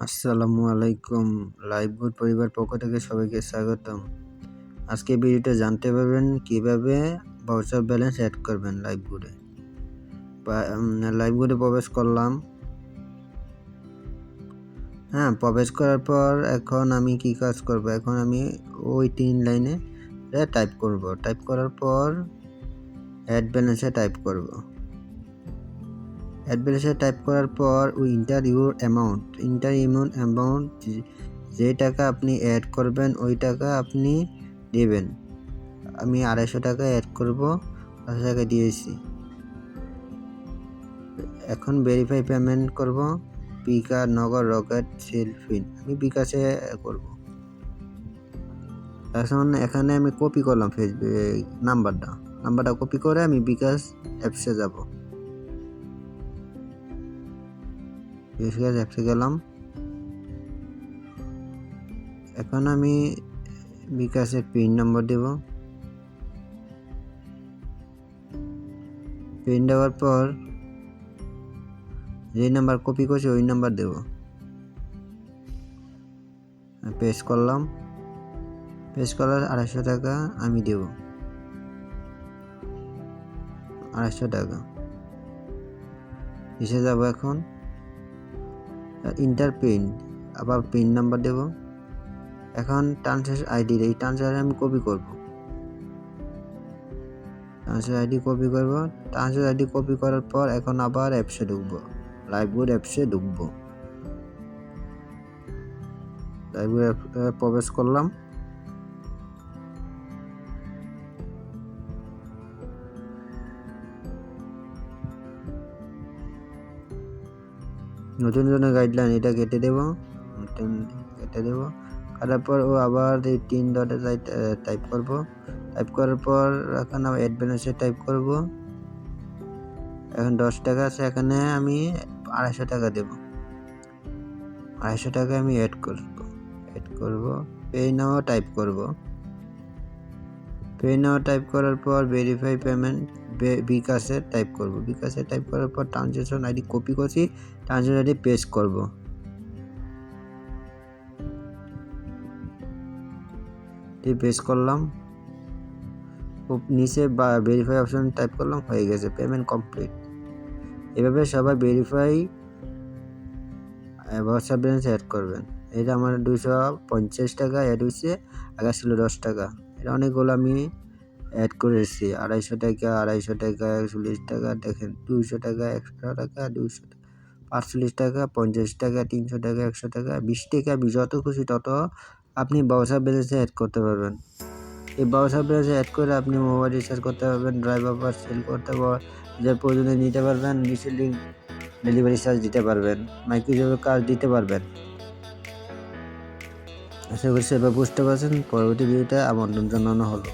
আসসালামু আলাইকুম। লাইভগুড পরিবার পক্ষ থেকে সবাইকে স্বাগতম। আজকে ভিডিওতে জানতে পারবেন কিভাবে ভাউচার ব্যালেন্স অ্যাড করবেন লাইভগুডে। লাইভগুডে প্রবেশ করলাম। প্রবেশ করার পর এখন আমি কি কাজ করব? এখন আমি ওই 3 লাইনে টাইপ করব। টাইপ করার পর অ্যাড ব্যালেন্সে টাইপ করব। অ্যাড ব্যালেন্সে টাইপ করার পর ইন্টার ইউর অ্যামাউন্ট যে টাকা আপনি অ্যাড করবেন ওই টাকা আপনি দেবেন। আমি 250 টাকা অ্যাড করব, 250 টাকা দিয়েছি। এখন ভেরিফাই পেমেন্ট করব। বিকাশ, নগদ, রকেট, সেলফিন, আমি বিকাশে করব। এখন এখানে আমি কপি করলাম নাম্বারটা কপি করে আমি বিকাশ অ্যাপসে যাব। বিকাশ অ্যাপসে গেলাম। এখন আমি বিকাশের পিন নম্বর দেব। পিন দেওয়ার পর যে নাম্বার কপি করছি ওই নাম্বার দেব। পেস্ট করলাম। পেস্ট করার 250 টাকা আমি দেব। 250 টাকা এসে যাব। এখন ইন্টার পিন, আবার পিন নাম্বার দেব। এখন ট্রান্সফার আইডি, এই ট্রান্সফার আমি কপি করব। ট্রান্সফার আইডি কপি করার পর এখন আবার অ্যাপসে ঢুকবো। লাইভগুড অ্যাপসে ঢুকবো। লাইভগুড অ্যাপে প্রবেশ করলাম। নতুন গাইডলাইন এটা কেটে দেব। কাটার পর আবার এই 3 ডটে টাইপ করব। টাইপ করার পর এখন আমি অ্যাড ব্যালেন্সে টাইপ করব। এখন 10 টাকা আছে, এখানে আমি 250 টাকা দেব। 250 টাকা আমি অ্যাড করব। পে নাও টাইপ করব। পে নাও টাইপ করার পর ভেরিফাই পেমেন্ট বিকাশে টাইপ করব। বিকাশে টাইপ করার পর ট্রানজ্যাকশন আইডি কপি করছি, ট্রানজ্যাকশন আইডি পেস্ট করব। পেস্ট করলাম। নিচে ভেরিফাই অপশন টাইপ করলাম, হয়ে গেছে। Payment complete. এভাবে সবাই ভেরিফাই ভাউচার ব্যালেন্স অ্যাড করবেন। এটা আমার 250 টাকা অ্যাড হয়েছে, আগে ছিল 10 টাকা। এটা অনেকগুলো আমি অ্যাড করেছি। 250 টাকা, 140 টাকা, দেখেন 200 টাকা, 100 টাকা, 200 টাকা, 45 টাকা, 50 টাকা, 300 টাকা, 100 টাকা, 20 টাকা, যত খুশি তত আপনি ভাউচার ব্যালেন্সে অ্যাড করতে পারবেন। এই ভাউচার ব্যালেন্সে অ্যাড করে আপনি মোবাইল রিচার্জ করতে পারবেন, ড্রাইভার পাস সেল করতে পারবেন, যে প্রয়োজনে নিতে পারবেন, রিসেলিং ডেলিভারি চার্জ দিতে পারবেন, মাইক্রোওয়েভ কাজ দিতে পারবেন। আশা করি সেভাবে বুঝতে পারছেন। পরবর্তী ভিডিওতে আমন্ত্রণ জানানো হলো।